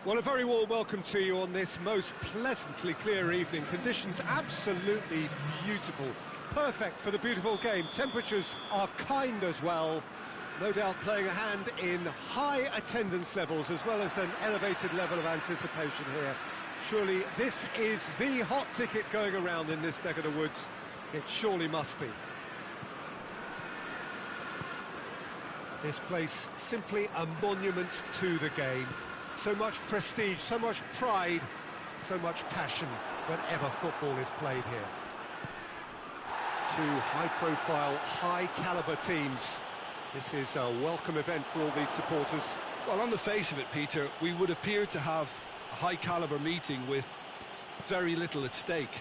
Well, a very warm welcome to you on this most pleasantly clear evening. Conditions absolutely beautiful. Perfect for the beautiful game. Temperatures are kind as well. No doubt playing a hand in high attendance levels as well as an elevated level of anticipation here. Surely this is the hot ticket going around in this neck of the woods. It surely must be. This place simply a monument to the game. So much prestige, so much pride, so much passion whenever football is played here. Two high-profile, high-caliber teams. This is a welcome event for all these supporters. Well, on the face of it, Peter, we would appear to have a high-caliber meeting with very little at stake.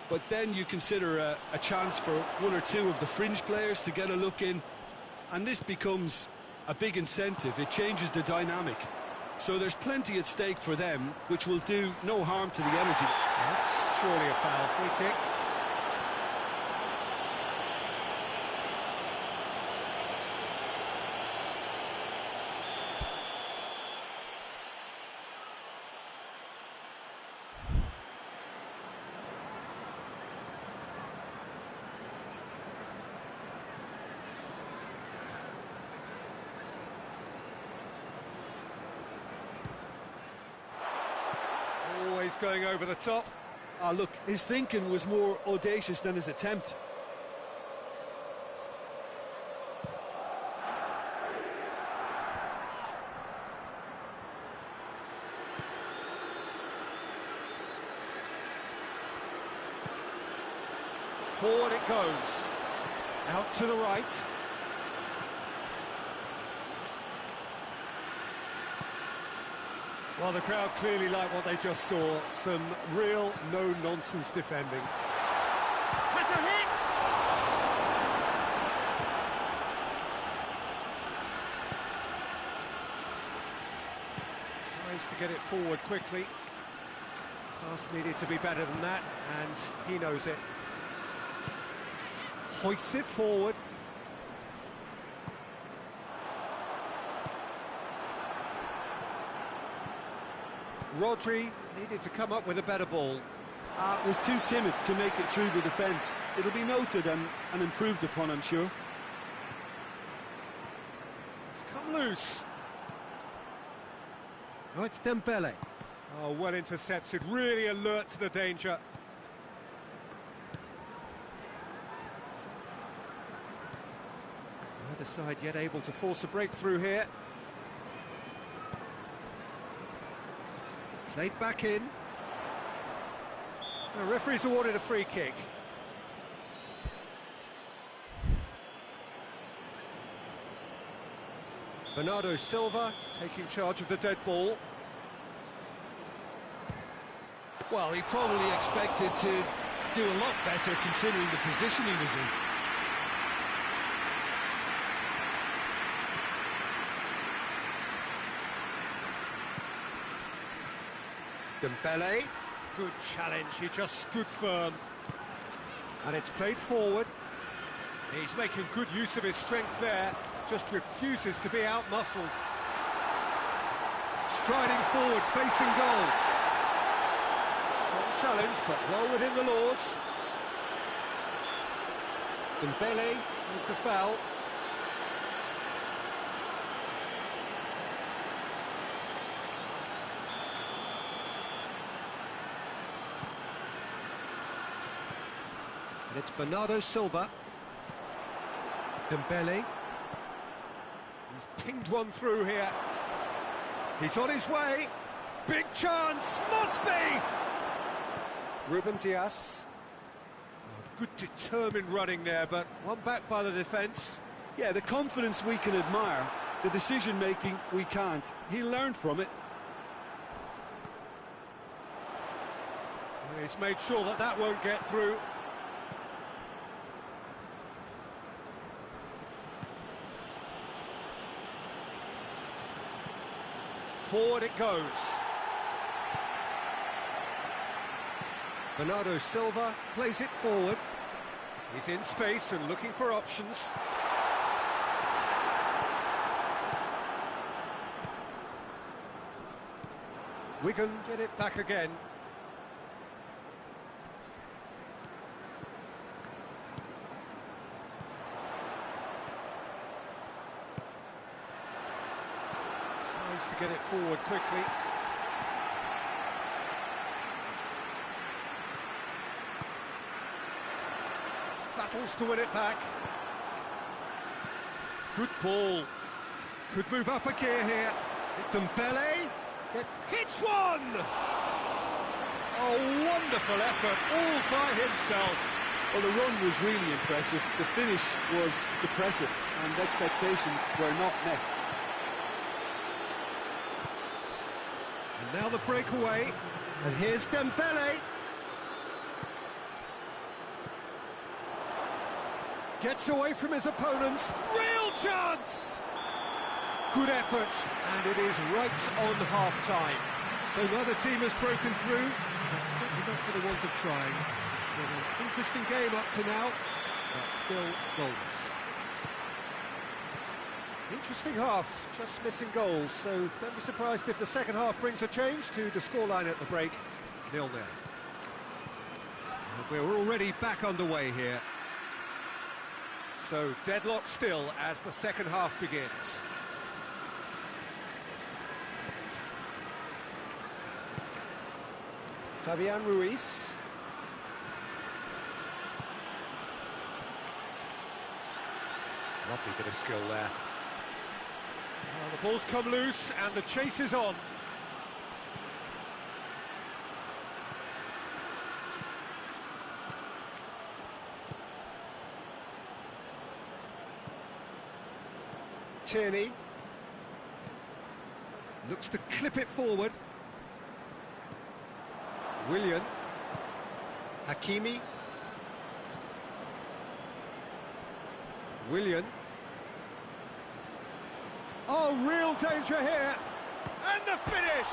But then you consider a chance for one or two of the fringe players to get a look in, and this becomes a big incentive. It changes the dynamic. So there's plenty at stake for them, which will do no harm to the energy. That's surely a foul. Free kick. Always going over the top. Look, his thinking was more audacious than his attempt. Forward it goes. Out to the right. Well, the crowd clearly like what they just saw. Some real no-nonsense defending. Has a hit! Tries to get it forward quickly. Pass needed to be better than that, and he knows it. Hoists it forward. Rodri needed to come up with a better ball. Was too timid to make it through the defence. It'll be noted and improved upon, I'm sure. It's come loose. Oh, it's Dembele. Oh, well intercepted, really alert to the danger. Either side yet able to force a breakthrough here. Played back in. The referee's awarded a free kick. Bernardo Silva taking charge of the dead ball. Well, he probably expected to do a lot better considering the position he was in. Dembele, good challenge, he just stood firm. And it's played forward. He's making good use of his strength there, just refuses to be out-muscled. Striding forward, facing goal. Strong challenge, but well within the laws. Dembele with the foul. And it's Bernardo Silva. Dembele. He's pinged one through here. He's on his way. Big chance. Must be. Ruben Dias. Oh, good determined running there, but one back by the defence. Yeah, the confidence we can admire. The decision-making we can't. He learned from it. He's made sure that that won't get through. Forward it goes. Bernardo Silva plays it forward. He's in space and looking for options. We can get it back again. Tries to get it forward quickly. Battles to win it back. Good ball. Could move up a gear here. Dembele hits one! A wonderful effort, all by himself. Well, the run was really impressive. The finish was depressive, and expectations were not met. And now the breakaway. And here's Dembele. Gets away from his opponents. Real chance! Good effort, and it is right on half-time. So neither team has broken through, but certainly not for the want of trying. It's been an interesting game up to now, but still goals. Interesting half, just missing goals, so don't be surprised if the second half brings a change to the scoreline at the break, 0-0. We're already back underway here. So deadlock still as the second half begins. Fabian Ruiz. Lovely bit of skill there. Well, the ball's come loose and the chase is on. Tierney looks to clip it forward. Willian. Hakimi. Willian. Oh, real danger here. And the finish!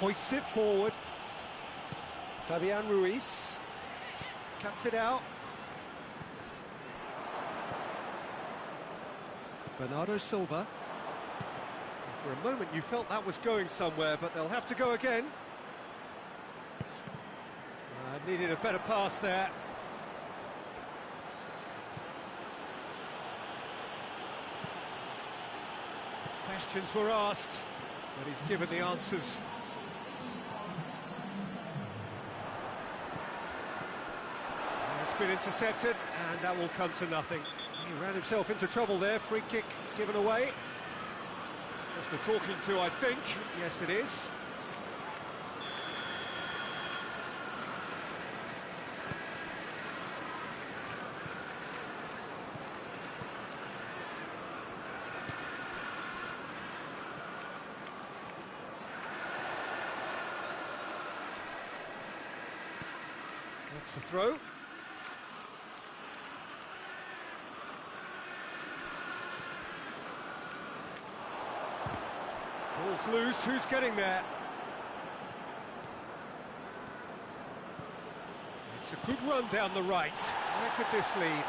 Hoists it forward. Fabian Ruiz. Cuts it out. Bernardo Silva. For a moment you felt that was going somewhere, but they'll have to go again. Needed a better pass there. Questions were asked, but he's given the answers. It's been intercepted, and that will come to nothing. He ran himself into trouble there. Free kick given away. Just a talking to, I think. Yes, it is. That's the throw. Ball's loose, who's getting there? It's a good run down the right. Where could this lead?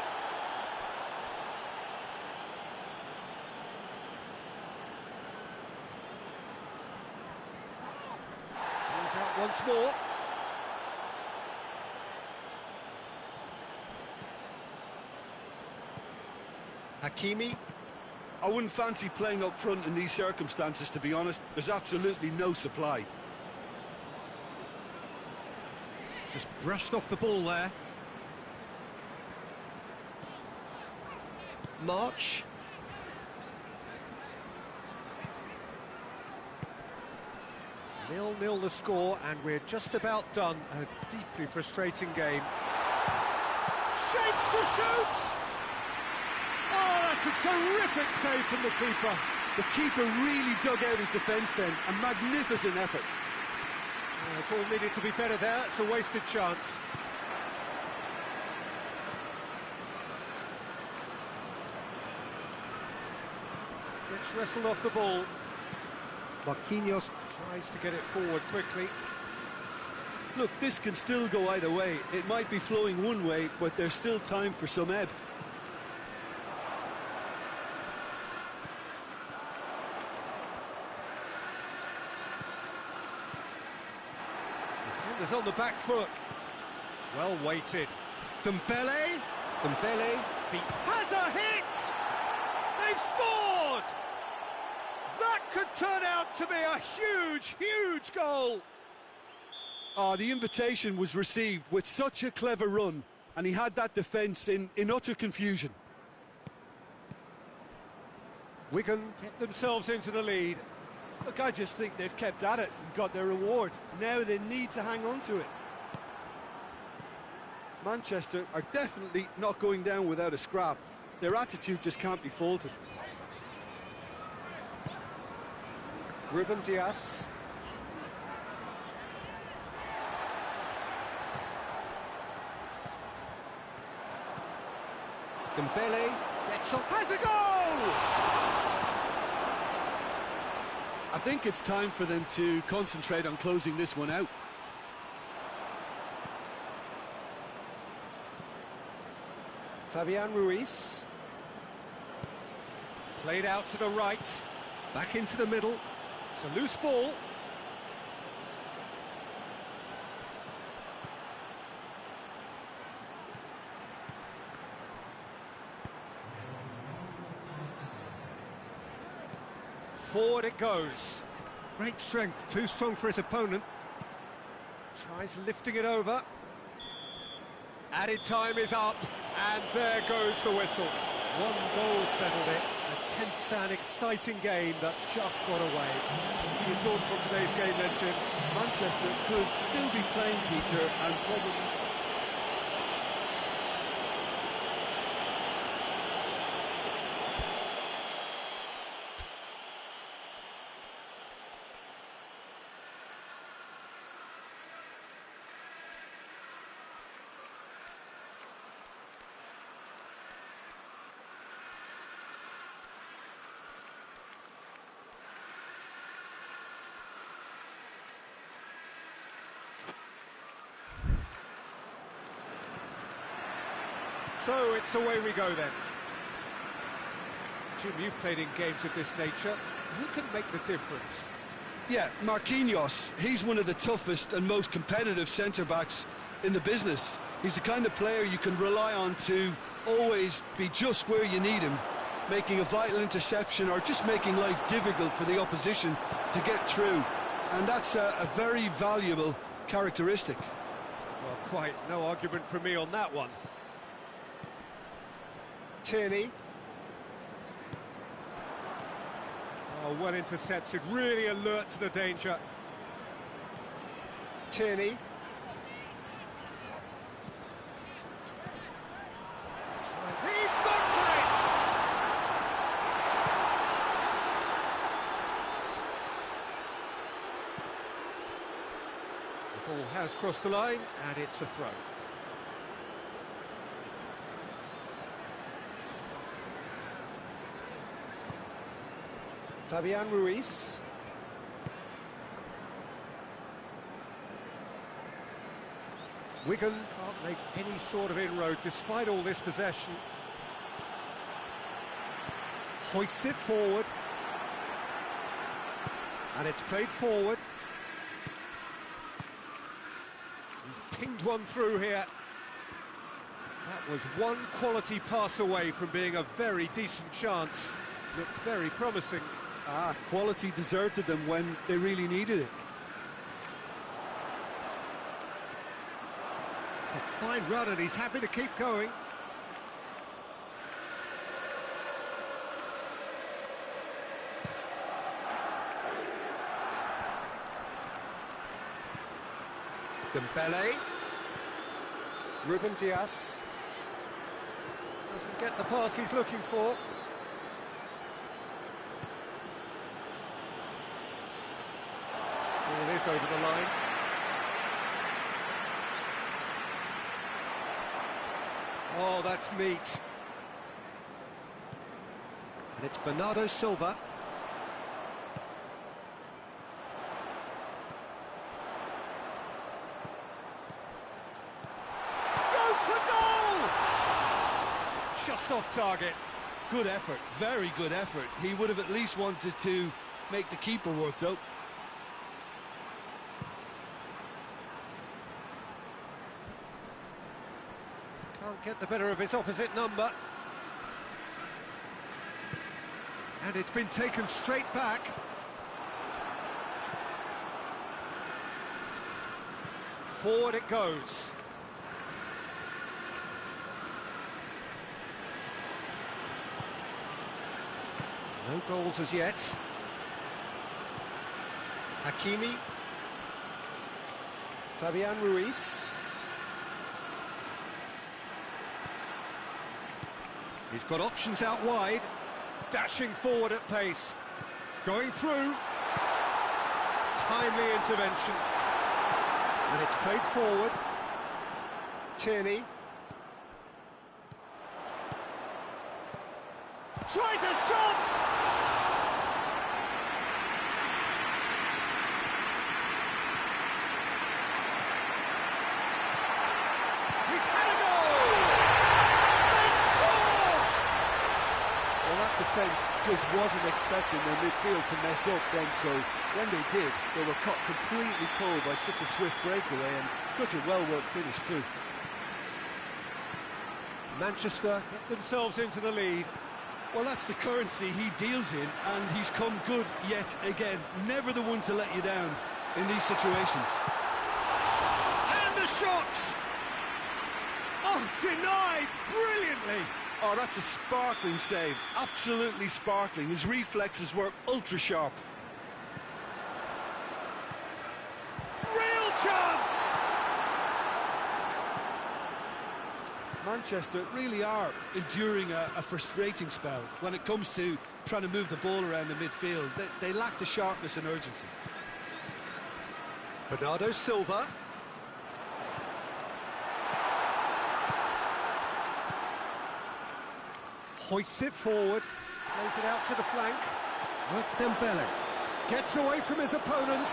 Ball's out once more. Hakimi. I wouldn't fancy playing up front in these circumstances, to be honest. There's absolutely no supply. Just brushed off the ball there. March. 0-0 the score, and we're just about done. A deeply frustrating game. Shapes to shoot! Oh, that's a terrific save from the keeper. The keeper really dug out his defence then. A magnificent effort. The ball needed to be better there. It's a wasted chance. Gets wrestled off the ball. Marquinhos tries to get it forward quickly. Look, this can still go either way. It might be flowing one way, but there's still time for some ebb. Defenders on the back foot. Well weighted. Dembele. Dembele beats. Has a hit! They've scored! That could turn out to be a huge, huge goal. Oh, the invitation was received with such a clever run, and he had that defence in utter confusion. Wigan get themselves into the lead. Look, I just think they've kept at it and got their reward. Now they need to hang on to it. Manchester are definitely not going down without a scrap. Their attitude just can't be faulted. Ruben Dias. Dembele gets on, has a goal! I think it's time for them to concentrate on closing this one out. Fabian Ruiz. Played out to the right, back into the middle. It's a loose ball. Forward it goes. Great strength, too strong for his opponent. Tries lifting it over. Added time is up, and there goes the whistle. One goal settled it. A tense and exciting game that just got away. Your thoughts on today's game then, Jim? Manchester could still be playing, Peter, and probably... So it's away we go then. Jim, you've played in games of this nature. Who can make the difference? Yeah, Marquinhos, he's one of the toughest and most competitive centre-backs in the business. He's the kind of player you can rely on to always be just where you need him, making a vital interception or just making life difficult for the opposition to get through. And that's a very valuable characteristic. Well, quite no argument from me on that one. Tierney. Oh, well intercepted, really alert to the danger. Tierney. He's gone for it! The ball has crossed the line, and it's a throw. Fabian Ruiz. Wigan can't make any sort of inroad despite all this possession. Hoists it forward. And it's played forward. He's pinged one through here. That was one quality pass away from being a very decent chance. Looked very promising. Quality deserted them when they really needed it. It's a fine run and he's happy to keep going. Dembele. Ruben Dias. Doesn't get the pass he's looking for. Ball is over the line. Oh, that's neat. And it's Bernardo Silva. Goes for goal! Just off target. Good effort, very good effort. He would have at least wanted to make the keeper work, though. Can't get the better of his opposite number. And it's been taken straight back. Forward it goes. No goals as yet. Hakimi. Fabian Ruiz. He's got options out wide. Dashing forward at pace. Going through. Timely intervention. And it's played forward. Tierney. Tries a shot! He's had a goal! They score! Well, that defence just wasn't expecting their midfield to mess up then, so when they did, they were caught completely cold by such a swift breakaway and such a well-worked finish too. Manchester get themselves into the lead. Well, that's the currency he deals in, and he's come good yet again. Never the one to let you down in these situations. And the shot! Oh, denied brilliantly! Oh, that's a sparkling save. Absolutely sparkling. His reflexes were ultra-sharp. Real chance! Manchester really are enduring a frustrating spell when it comes to trying to move the ball around the midfield. They lack the sharpness and urgency. Bernardo Silva. Hoists it forward, plays it out to the flank. Works Dembele. Gets away from his opponent.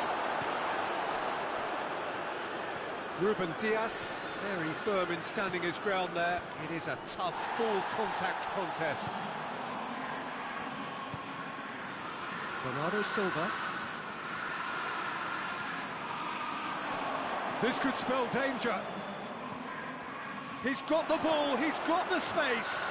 Ruben Dias, very firm in standing his ground there. It is a tough, full-contact contest. Bernardo Silva. This could spell danger. He's got the ball, he's got the space.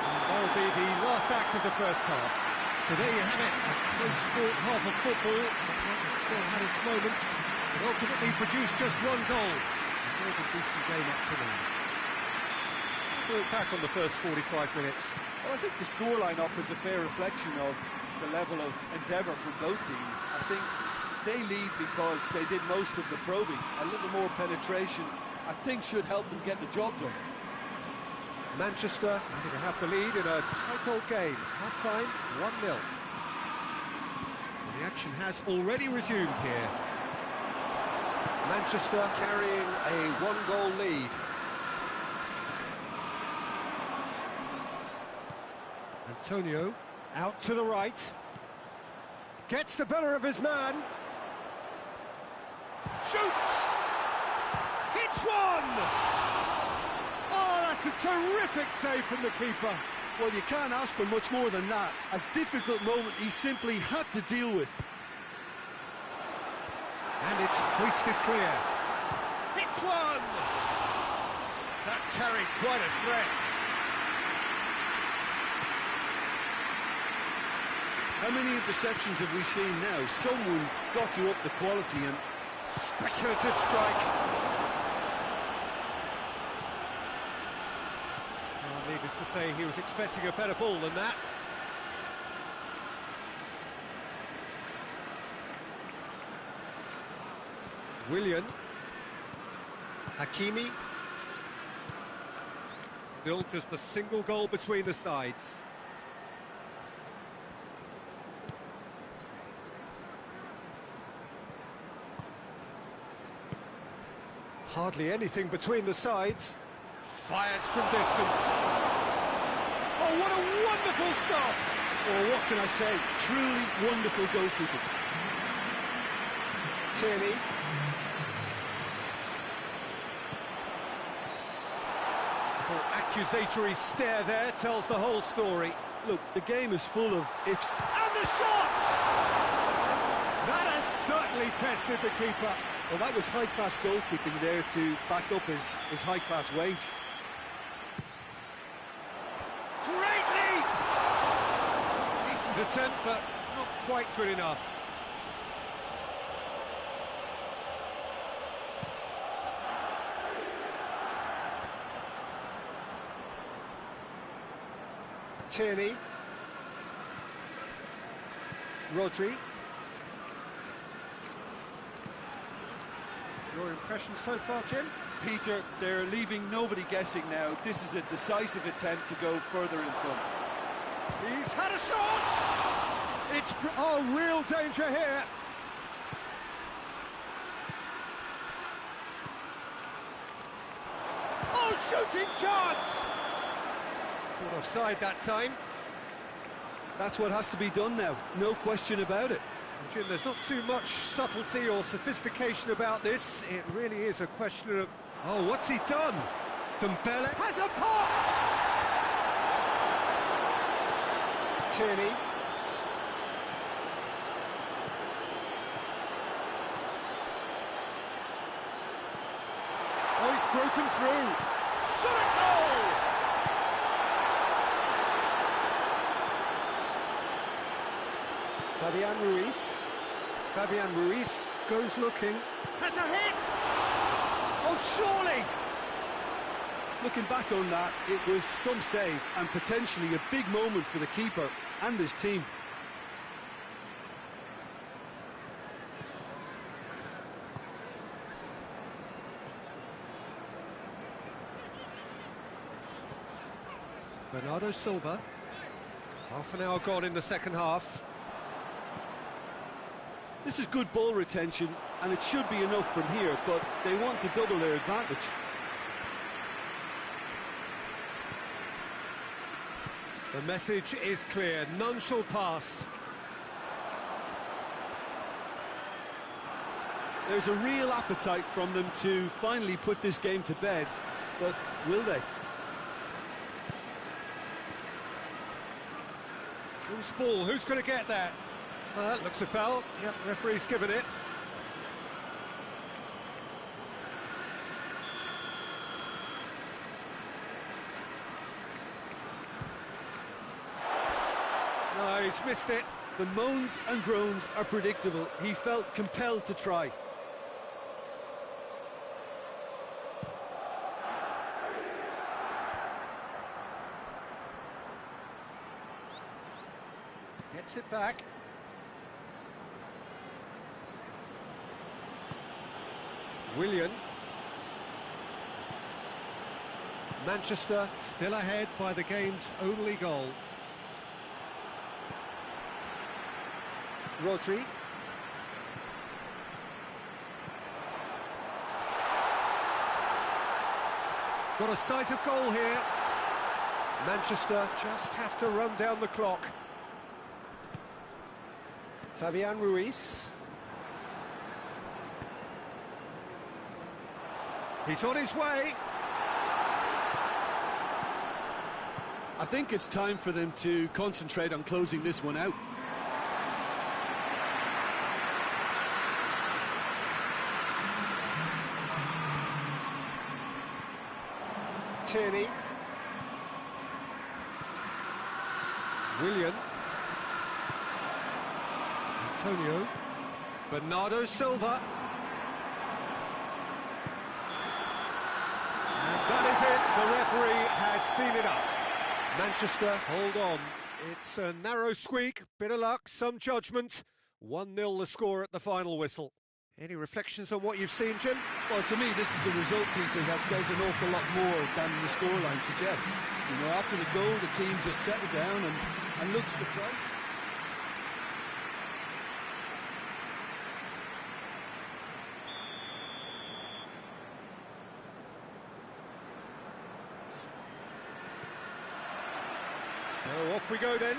And that'll be the last act of the first half. So there you have it, a close-sport half of football. It's still had its moments, but ultimately produced just one goal. A very decent game up to now. To look back on the first 45 minutes. Well, I think the scoreline offers a fair reflection of the level of endeavour from both teams. I think they lead because they did most of the probing. A little more penetration, I think, should help them get the job done. Manchester going to have the lead in a tight old game. Half-time, 1-0. The action has already resumed here. Manchester carrying a one-goal lead. Antonio out to the right. Gets the better of his man. Shoots! Hits one! That's a terrific save from the keeper. Well, you can't ask for much more than that. A difficult moment he simply had to deal with. And it's hoisted clear. Hits one! That carried quite a threat. How many interceptions have we seen now? Someone's got to up the quality and... Speculative strike. Needless to say, he was expecting a better ball than that. Willian. Hakimi. Still just a single goal between the sides. Hardly anything between the sides. Fires from distance. Oh, what a wonderful stop! Oh, what can I say? Truly wonderful goalkeeping. Tierney. The accusatory stare there tells the whole story. Look, the game is full of ifs. And the shot! That has Badly tested, the keeper. Well, that was high-class goalkeeping there to back up his high-class wage. Great leap! Decent attempt, but not quite good enough. Tierney. Rodri. Your impression so far, Jim? Peter, they're leaving nobody guessing now. This is a decisive attempt to go further in front. He's had a shot! It's real danger here. Oh, shooting chance! Caught offside that time. That's what has to be done now, no question about it. Jim, there's not too much subtlety or sophistication about this. It really is a question of... Oh, what's he done? Dembele has a pop! Tierney. Oh, he's broken through. Shot a goal! Fabian Ruiz goes looking. Has a hit! Oh, surely! Looking back on that, it was some save and potentially a big moment for the keeper and his team. Bernardo Silva. Half an hour gone in the second half. This is good ball retention, and it should be enough from here, but they want to double their advantage. The message is clear, none shall pass. There's a real appetite from them to finally put this game to bed, but will they? Who's ball? Who's going to get that? Well, that looks a foul. Yep, referee's given it. No, he's missed it. The moans and groans are predictable. He felt compelled to try. Gets it back. Willian. Manchester still ahead by the game's only goal. Rodri. Got a sight of goal here. Manchester just have to run down the clock. Fabian Ruiz. He's on his way. I think it's time for them to concentrate on closing this one out. Tierney. Willian. Antonio. Bernardo Silva. And that is it. The referee has seen enough. Manchester, hold on. It's a narrow squeak, bit of luck, some judgment. 1-0 the score at the final whistle. Any reflections on what you've seen, Jim? Well, to me, this is a result, Peter, that says an awful lot more than the scoreline suggests. You know, after the goal, the team just settled down and looked surprised. So off we go then.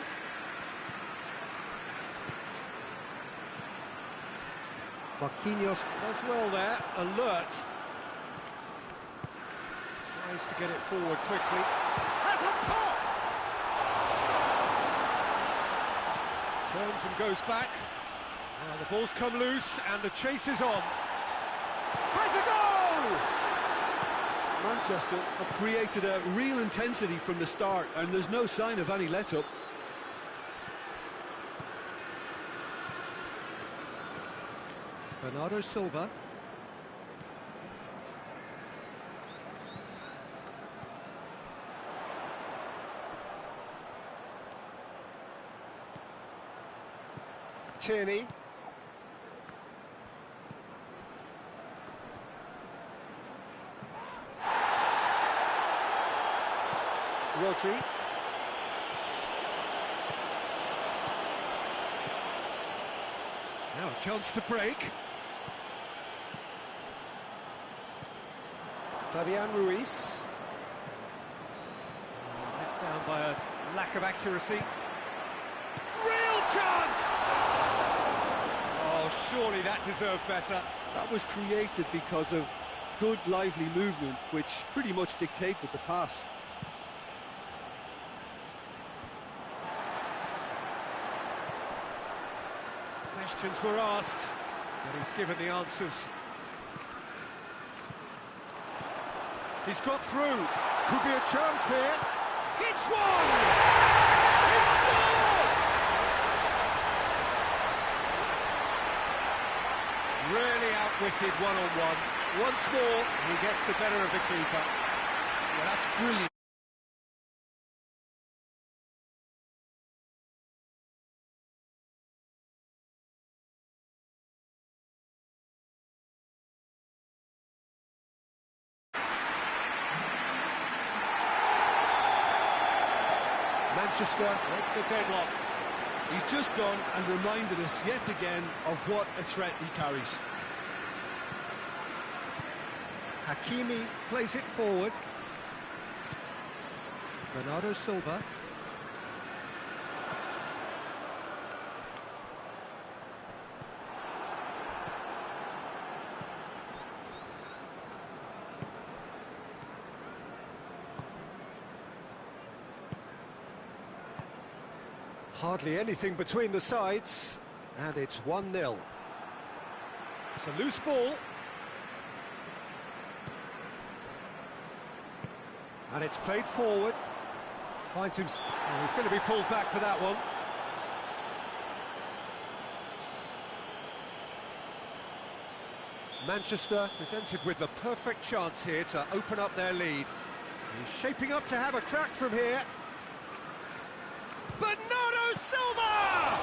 Marquinhos does well there, alert. Tries to get it forward quickly. Has a pop! Turns and goes back. Well, the ball's come loose and the chase is on. Has a goal! Manchester have created a real intensity from the start, and there's no sign of any let-up. Bernardo Silva. Tierney. Rodri. Now a chance to break. Fabian Ruiz. Let down by a lack of accuracy. Real chance! Oh, surely that deserved better. That was created because of good, lively movement, which pretty much dictated the pass. Questions were asked, but he's given the answers. He's got through. Could be a chance here. Hits one! He scored! Really outwitted one-on-one. Once more, he gets the better of the keeper. Yeah, that's brilliant. Manchester break the deadlock. He's just gone and reminded us yet again of what a threat he carries. Hakimi plays it forward. Bernardo Silva. Hardly anything between the sides, and it's 1-0. It's a loose ball. And it's played forward. Finds him. Oh, he's going to be pulled back for that one. Manchester presented with the perfect chance here to open up their lead. He's shaping up to have a crack from here. Bernardo Silva!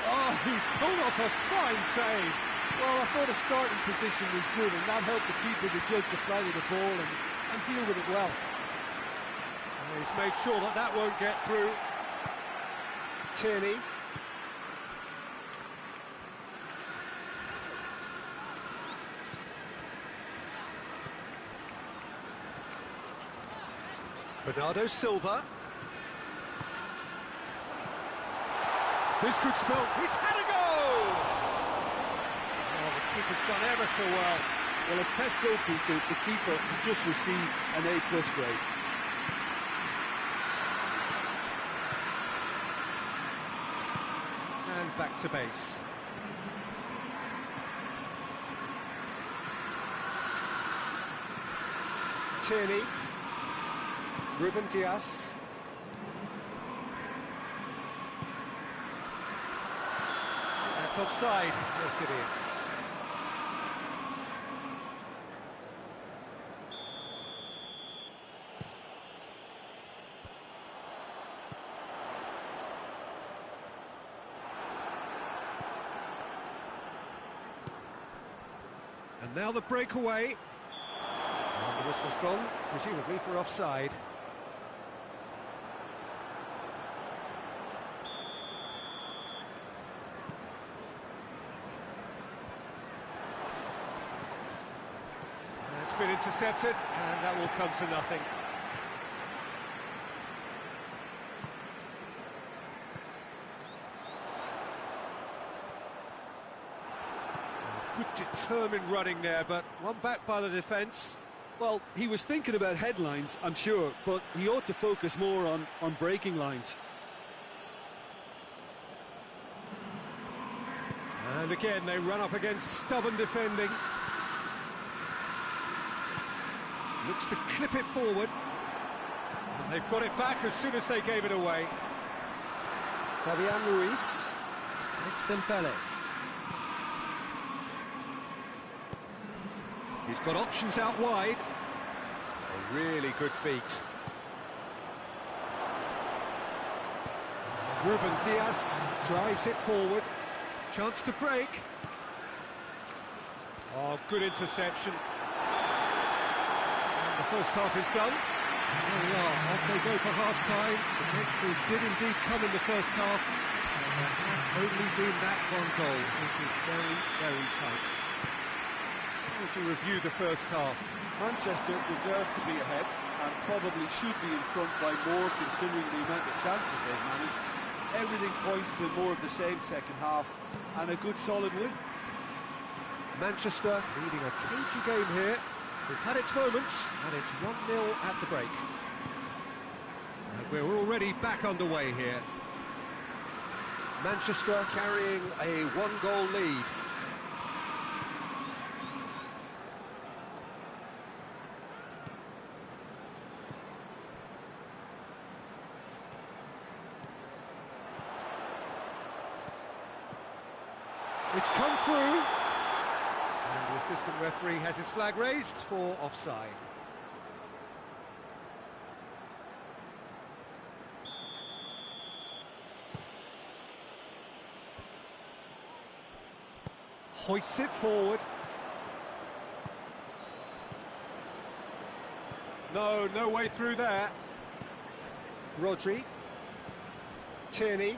Oh, he's pulled off a fine save. Well, I thought the starting position was good, and that helped the keeper to judge the flight of the ball and deal with it well. And he's made sure that that won't get through. Tierney. Bernardo Silva. This could spell. He's had a goal! Oh, the keeper's done ever so well. Well, as Tesco puts it, the keeper has just received an A+ grade. And back to base. Tierney. Ruben Dias. That's offside. Yes, it is. And now the breakaway. And the whistle's gone, presumably for offside. It's been intercepted, and that will come to nothing. Good determined running there, but one back by the defence. Well, he was thinking about headlines, I'm sure, but he ought to focus more on breaking lines. And again, they run up against stubborn defending. Looks to clip it forward. And they've got it back as soon as they gave it away. Fabian Ruiz. It's Dembele. He's got options out wide. A really good feet. Ruben Diaz drives it forward. Chance to break. Oh, good interception. And the first half is done. There we are, off they go for half-time. The victory did indeed come in the first half. And there has only been that one goal. It is very, very tight. How would you review the first half? Manchester deserve to be ahead and probably should be in front by more considering the amount of chances they've managed. Everything points to more of the same second half and a good solid win. Manchester leading a cagey game here. It's had its moments and it's 1-0 at the break. And we're already back underway here. Manchester carrying a one-goal lead. It's come through, and the assistant referee has his flag raised for offside. Hoists it forward. No way through there. Rodri. Tierney.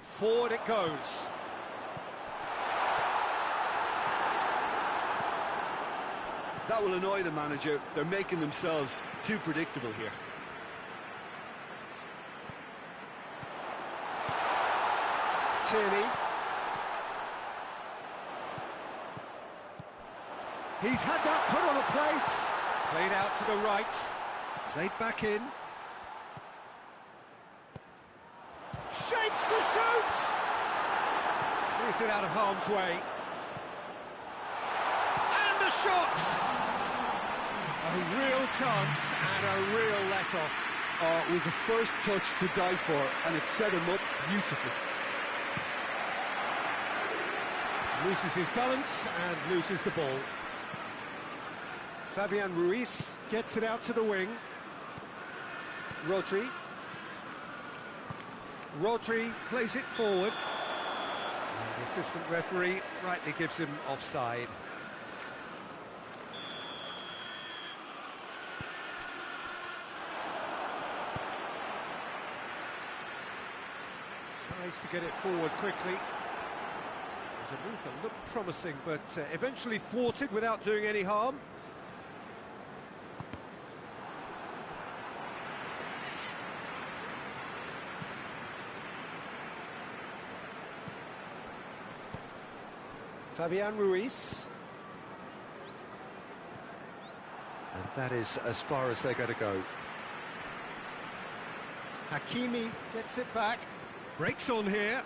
Forward it goes. That will annoy the manager. They're making themselves too predictable here. Tierney. He's had that put on a plate. Played out to the right. Played back in. Shapes to shoot! Clears it out of harm's way. And the shot! A real chance and a real let-off. Oh, it was a first touch to die for, and it set him up beautifully. Loses his balance and loses the ball. Fabian Ruiz gets it out to the wing. Rodri. Rodri plays it forward. And the assistant referee rightly gives him offside. Tries to get it forward quickly. Zanutha looked promising, but eventually thwarted without doing any harm. Fabian Ruiz. And that is as far as they're going to go. Hakimi gets it back. Breaks on here.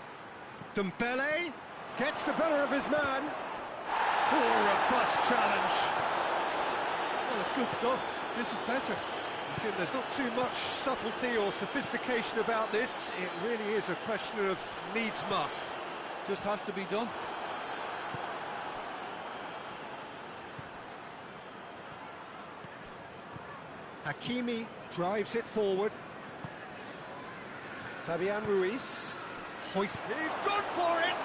Dembele gets the better of his man. Oh, robust challenge. Well, it's good stuff. This is better. Jim, there's not too much subtlety or sophistication about this. It really is a question of needs must. Just has to be done. Hakimi drives it forward. Fabian Ruiz. He's gone for it!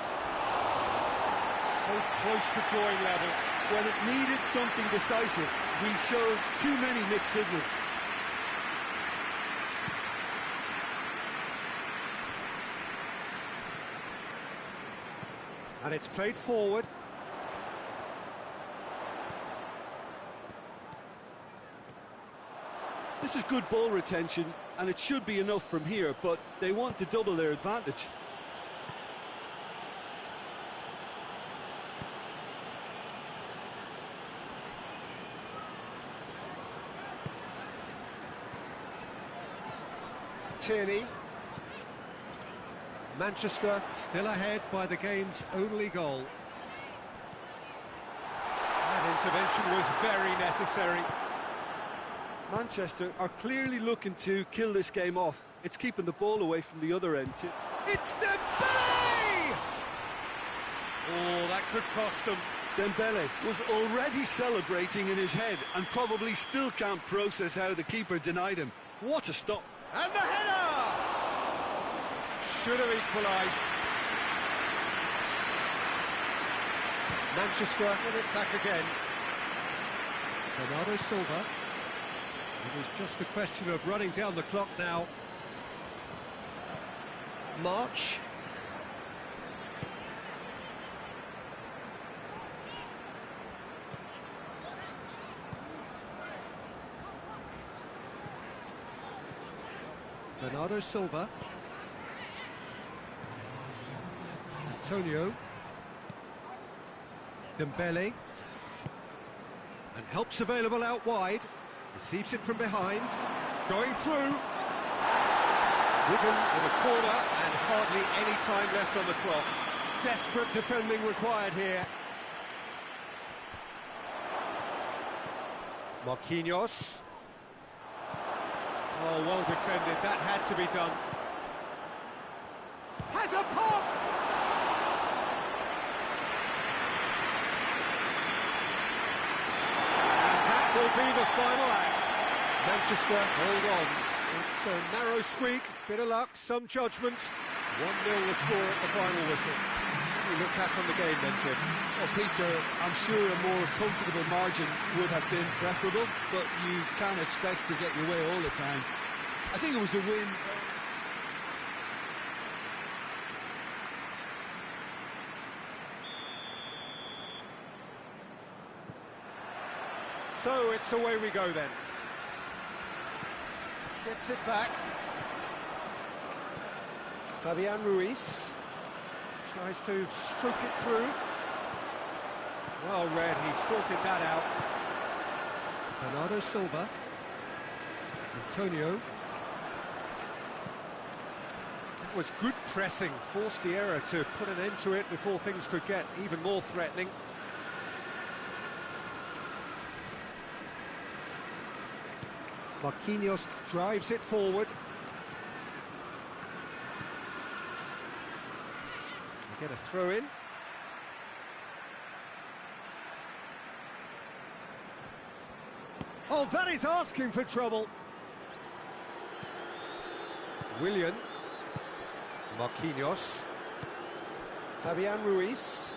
So close to drawing level. When it needed something decisive, he showed too many mixed signals. And it's played forward. This is good ball retention, and it should be enough from here, but they want to double their advantage. Tierney. Manchester still ahead by the game's only goal. That intervention was very necessary. Manchester are clearly looking to kill this game off. It's keeping the ball away from the other end too. It's Dembele! Oh, that could cost them. Dembele was already celebrating in his head and probably still can't process how the keeper denied him. What a stop. And the header! Should have equalised. Manchester win it back again. Bernardo Silva. It was just a question of running down the clock now. March. Bernardo Silva. Antonio. Dembele. And help's available out wide. Receives it from behind. Going through. Wigan with a corner and hardly any time left on the clock. Desperate defending required here. Marquinhos. Oh, well defended. That had to be done. Has a pop! And that will be the final act. Manchester hold on. It's a narrow squeak, bit of luck, some judgment. 1-0 the score at the final whistle. We look back on the game then, Jim. Well, Peter, I'm sure a more comfortable margin would have been preferable, but you can't expect to get your way all the time. I think it was a win. So it's away we go then. Gets it back. Fabian Ruiz tries to stroke it through. Well read, he sorted that out. Bernardo Silva. Antonio. That was good pressing, forced the error to put an end to it before things could get even more threatening. Marquinhos drives it forward. They get a throw in. Oh, that is asking for trouble. Willian. Marquinhos. Fabian Ruiz.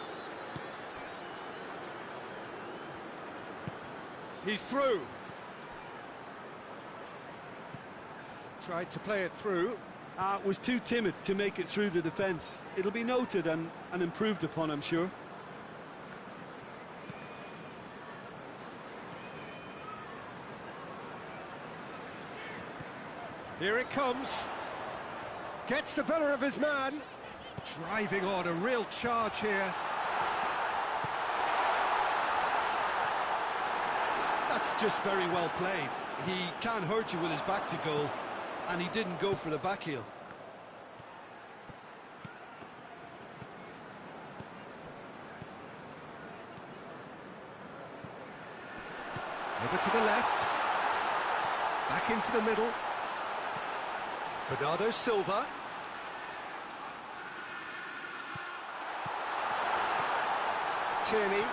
He's through. Tried to play it through. Was too timid to make it through the defence. It'll be noted and improved upon, I'm sure. Here it comes. Gets the better of his man. Driving on, a real charge here. That's just very well played. He can't hurt you with his back to goal, and he didn't go for the back heel. Over to the left. Back into the middle. Bernardo Silva. Tierney.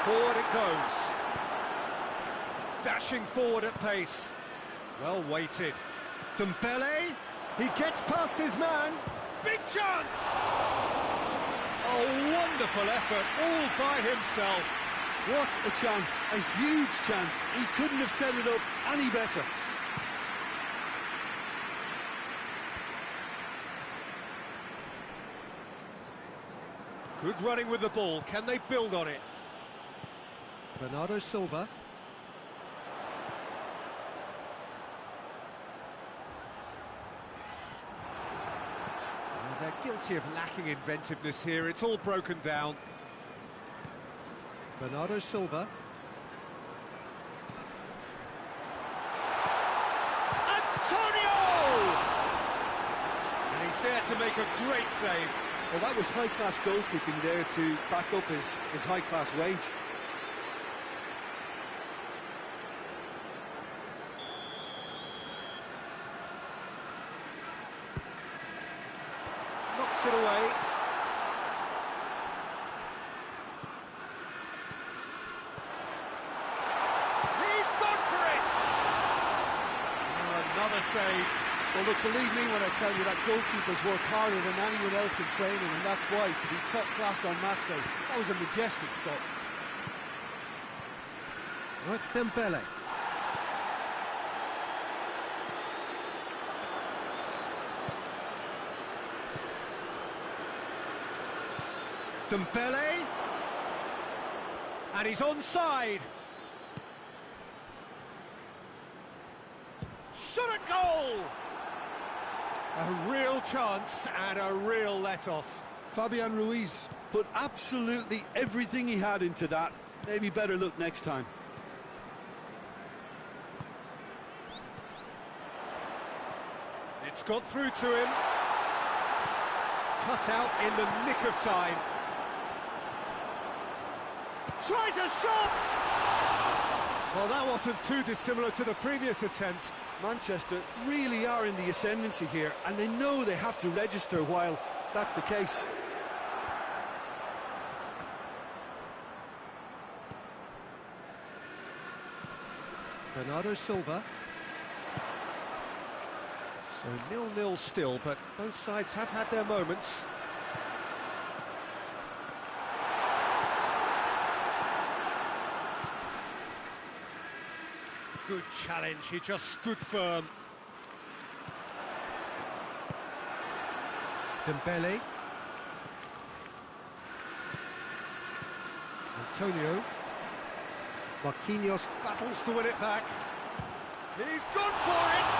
Forward it goes. Dashing forward at pace. Well weighted. Dembele. He gets past his man. Big chance! A wonderful effort, all by himself. What a chance, a huge chance. He couldn't have set it up any better. Good running with the ball. Can they build on it? Bernardo Silva. Well, they're guilty of lacking inventiveness here. It's all broken down. Bernardo Silva. had to make a great save. Well, that was high-class goalkeeping there to back up his high-class wage. Knocks it away. He's gone for it! Oh, another save. Well, look, believe me when I tell you that goalkeepers work harder than anyone else in training, and that's why, to be top class on match day, that was a majestic stop. Oh, it's Dembele. Dembele. And he's onside. Shot at goal! A real chance and a real let-off. Fabian Ruiz put absolutely everything he had into that. Maybe better luck next time. It's got through to him. Cut out in the nick of time. Tries a shot! Well, that wasn't too dissimilar to the previous attempt. Manchester really are in the ascendancy here, and they know they have to register while that's the case. Bernardo Silva. So 0-0 still, but both sides have had their moments. Good challenge, he just stood firm. Dembele. Antonio. Marquinhos Battles to win it back. He's gone for it!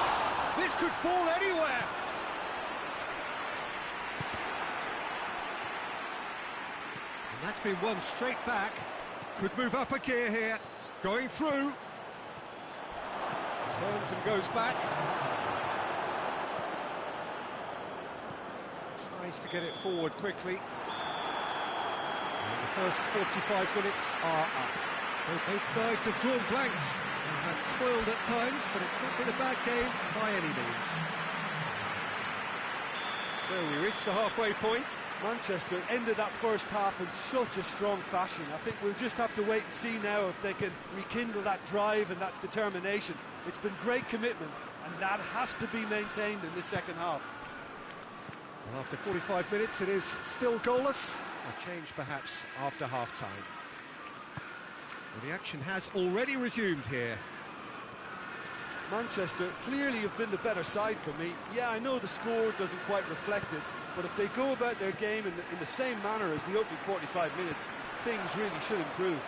This could fall anywhere! And that's been won straight back. Could move up a gear here. Going through. Turns and goes back. Tries to get it forward quickly. And the first 45 minutes are up. So both sides have drawn blanks. They have toiled at times, but it's not been a bad game by any means. So we reach the halfway point. Manchester ended that first half in such a strong fashion. I think we'll just have to wait and see now if they can rekindle that drive and that determination. It's been great commitment, and that has to be maintained in the second half. Well, after 45 minutes, it is still goalless. A change, perhaps, after half-time. Well, the action has already resumed here. Manchester clearly have been the better side for me. Yeah, I know the score doesn't quite reflect it, but if they go about their game in the same manner as the opening 45 minutes, things really should improve.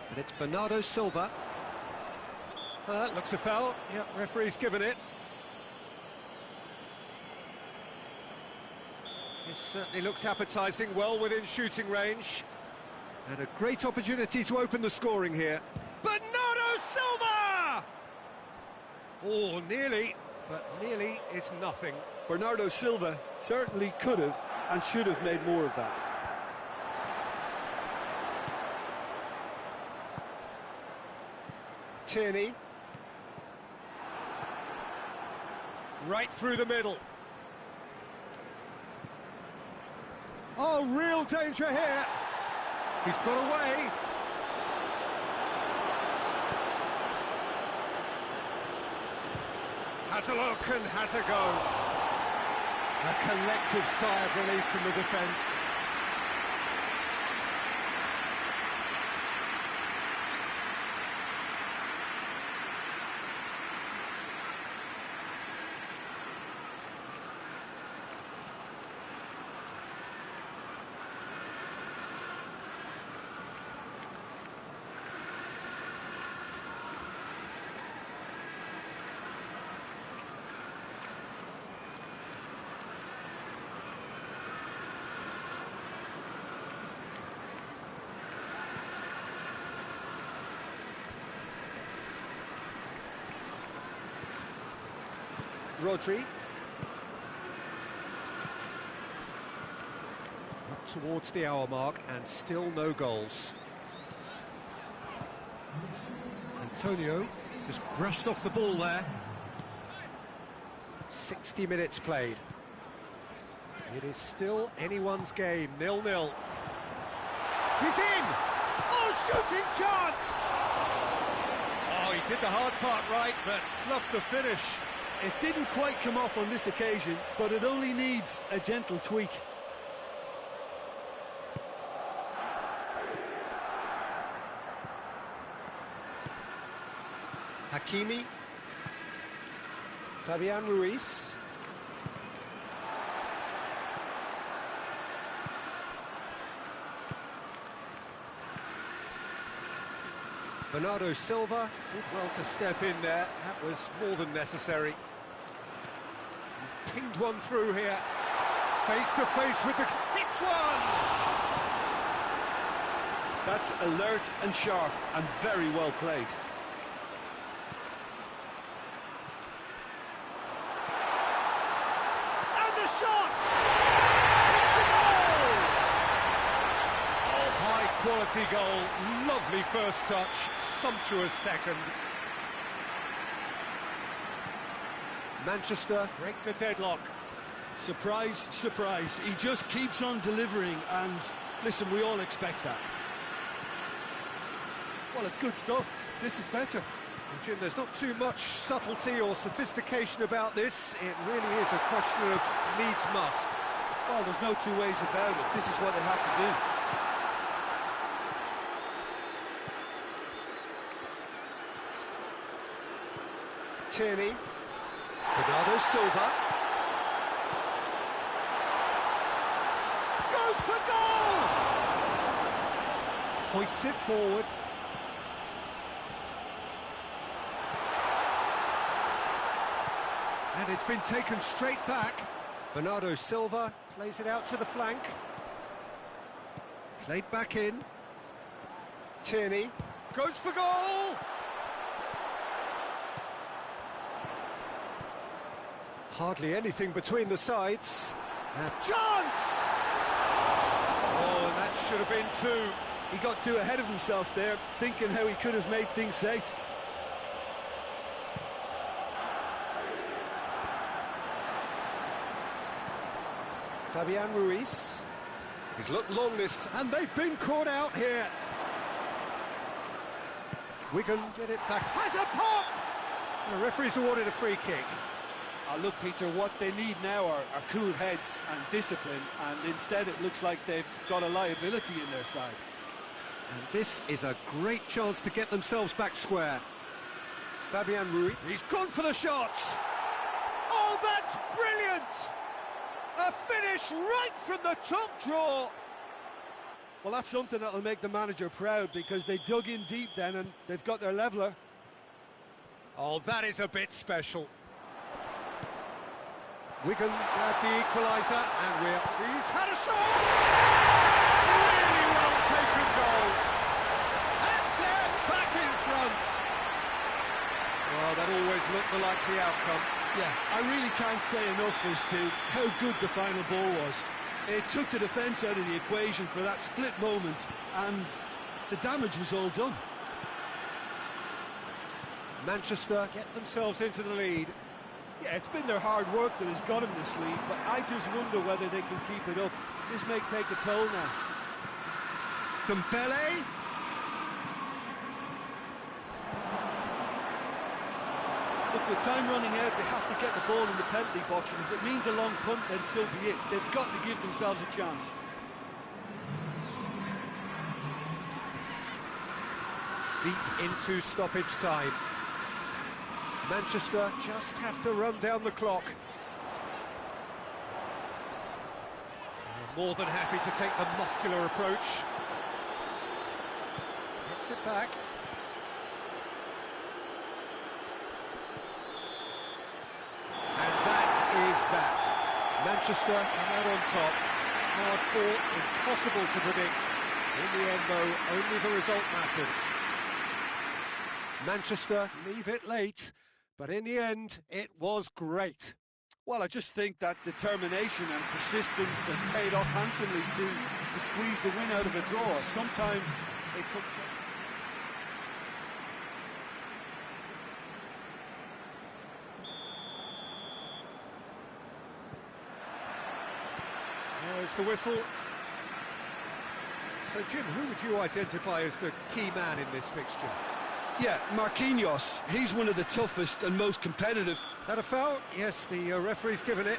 And it's Bernardo Silva. Looks a foul. Yep, referee's given it. This certainly looks appetising, well within shooting range. And a great opportunity to open the scoring here. Bernardo Silva! Oh, nearly, but nearly is nothing. Bernardo Silva certainly could have and should have made more of that. Tierney. Right through the middle. Oh, real danger here. He's got away. Has a look and has a go. A collective sigh of relief from the defence. Rodri. Up towards the hour mark and still no goals. Antonio just brushed off the ball there. 60 minutes played. It is still anyone's game, 0-0. He's in! Oh, shooting chance! Oh, he did the hard part right, but fluffed the finish. It didn't quite come off on this occasion, but it only needs a gentle tweak. Hakimi. Fabian Ruiz. Bernardo Silva did well to step in there. That was more than necessary. He's pinged one through here. Face to face with the... Hits one! That's alert and sharp and very well played. And the shot! It's a goal! Oh, high-quality goal. Lovely first touch, sumptuous second. Manchester break the deadlock. Surprise, surprise. He just keeps on delivering, and listen, we all expect that. Well, it's good stuff. This is better. Well, Jim, there's not too much subtlety or sophistication about this. It really is a question of needs must. Well, there's no two ways about it. This is what they have to do. Tierney. Bernardo Silva. Goes for goal! Hoists it forward. And it's been taken straight back. Bernardo Silva plays it out to the flank. Played back in. Tierney goes for goal! Hardly anything between the sides. A chance! Oh, that should have been two. He got too ahead of himself there, thinking how he could have made things safe. Fabian Ruiz. He's looked long this and they've been caught out here. Wigan get it back. Has a pop! The referee's awarded a free kick. Look, Peter, what they need now are cool heads and discipline, and instead it looks like they've got a liability in their side. And this is a great chance to get themselves back square. Fabian Ruiz. He's gone for the shots. Oh, that's brilliant! A finish right from the top draw. Well, that's something that'll make the manager proud, because they dug in deep then and they've got their leveller. Oh, that is a bit special. Wigan grab the equaliser, and he's had a shot! Really well taken goal. And they're back in front. Well, that always looked the likely outcome. Yeah, I really can't say enough as to how good the final ball was. It took the defence out of the equation for that split moment, and the damage was all done. Manchester get themselves into the lead. Yeah, it's been their hard work that has got them this lead, but I just wonder whether they can keep it up. This may take a toll now. Dembele. Look, with time running out, they have to get the ball in the penalty box, and if it means a long punt, then so be it. They've got to give themselves a chance. Deep into stoppage time. Manchester just have to run down the clock. They're more than happy to take the muscular approach. Gets it back. And that is that. Manchester come out on top. Hard fought, impossible to predict. In the end, though, only the result mattered. Manchester leave it late, But in the end, it was great. Well, I just think that determination and persistence has paid off handsomely to squeeze the win out of a draw. Sometimes it comes... There's the whistle. So, Jim, who would you identify as the key man in this fixture? Yeah, Marquinhos. He's one of the toughest and most competitive. That a foul? Yes, the referee's given it.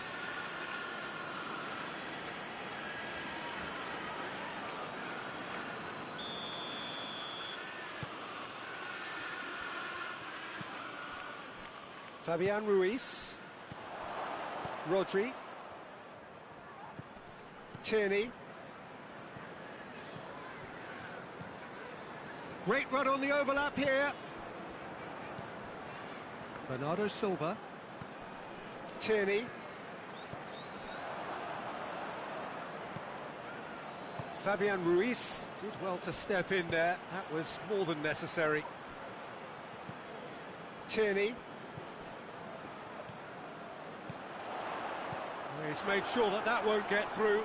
Fabian Ruiz. Rodri. Tierney. Great run on the overlap here. Bernardo Silva. Tierney. Fabian Ruiz did well to step in there. That was more than necessary. Tierney. He's made sure that that won't get through.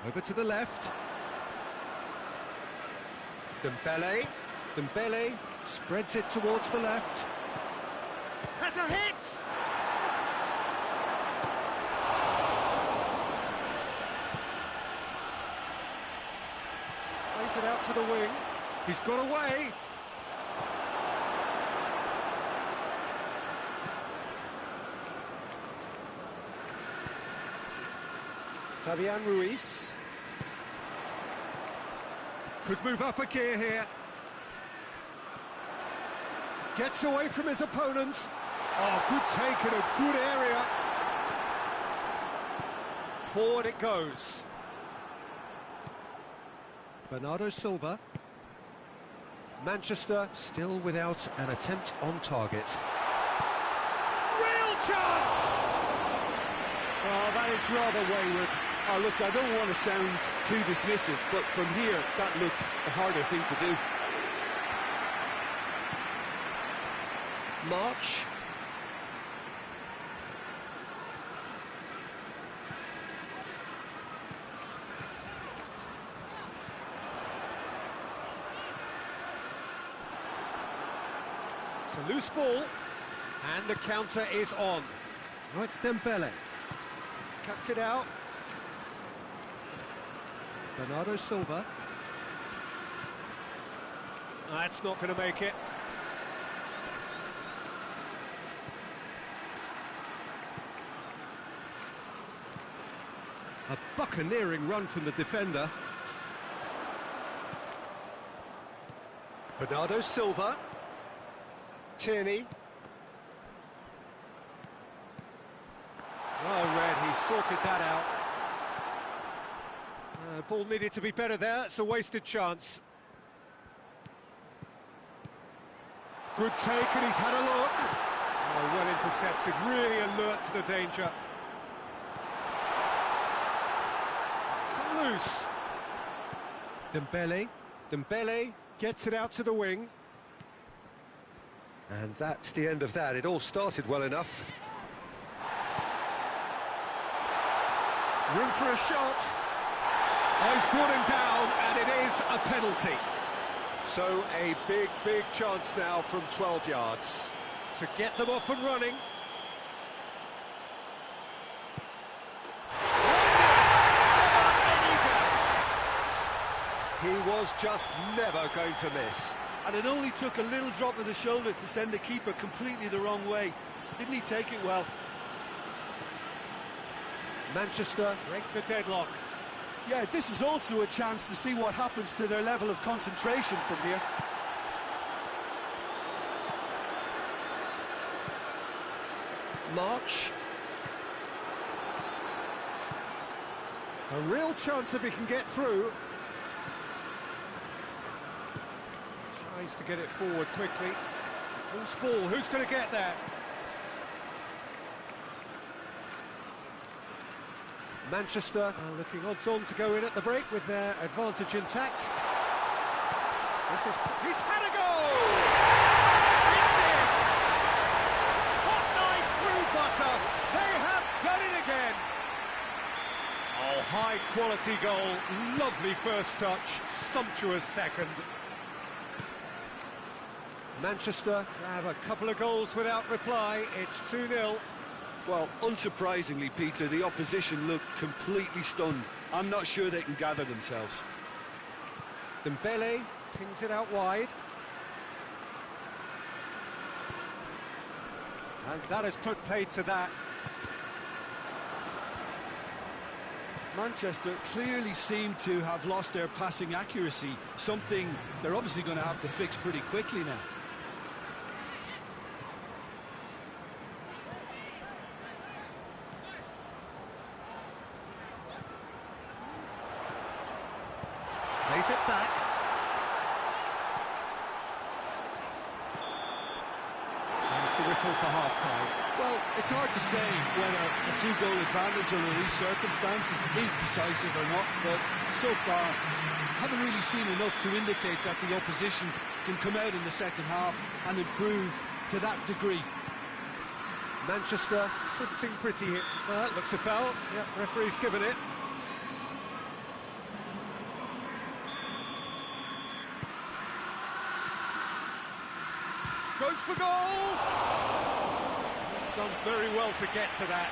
Over to the left. Dembele. Dembele spreads it towards the left. Has a hit! Plays it out to the wing. He's got away. Fabian Ruiz. Could move up a gear here. Gets away from his opponents. Oh, good take in a good area. Forward it goes. Bernardo Silva. Manchester still without an attempt on target. Real chance! Oh, that is rather wayward. Oh, look, I don't want to sound too dismissive, but from here, that looked the harder thing to do. March. It's a loose ball, and the counter is on. Now it's Dembele. Cuts it out. Bernardo Silva. That's not going to make it. A buccaneering run from the defender. Bernardo Silva. Tierney. Well read, he sorted that out. Ball needed to be better there, it's a wasted chance. Good take, and he's had a look. Oh, well intercepted, really alert to the danger. It's come loose. Dembele. Dembele gets it out to the wing. And that's the end of that. It all started well enough. Room for a shot. Oh, he's brought him down, and it is a penalty. So a big chance now from 12 yards to get them off and running. He was just never going to miss. And it only took a little drop of the shoulder to send the keeper completely the wrong way. Didn't he take it well? Manchester break the deadlock. Yeah, this is also a chance to see what happens to their level of concentration from here. March. A real chance if he can get through. Tries to get it forward quickly. Loose ball, who's going to get there? Manchester are looking odds on to go in at the break with their advantage intact. He's had a goal! Oh, high-quality goal, lovely first touch, sumptuous second. Manchester have a couple of goals without reply, it's 2-0. Well, unsurprisingly, Peter, the opposition look completely stunned. I'm not sure they can gather themselves. Dembele pings it out wide. And that has put paid to that. Manchester clearly seem to have lost their passing accuracy, something they're obviously going to have to fix pretty quickly now. Plays it back. There's the whistle for half-time. Well, it's hard to say whether a two-goal advantage under these circumstances is decisive or not, but so far, haven't really seen enough to indicate that the opposition can come out in the second half and improve to that degree. Manchester sitting pretty here. Looks a foul. Yep, referee's given it. Goes for goal! He's done very well to get to that.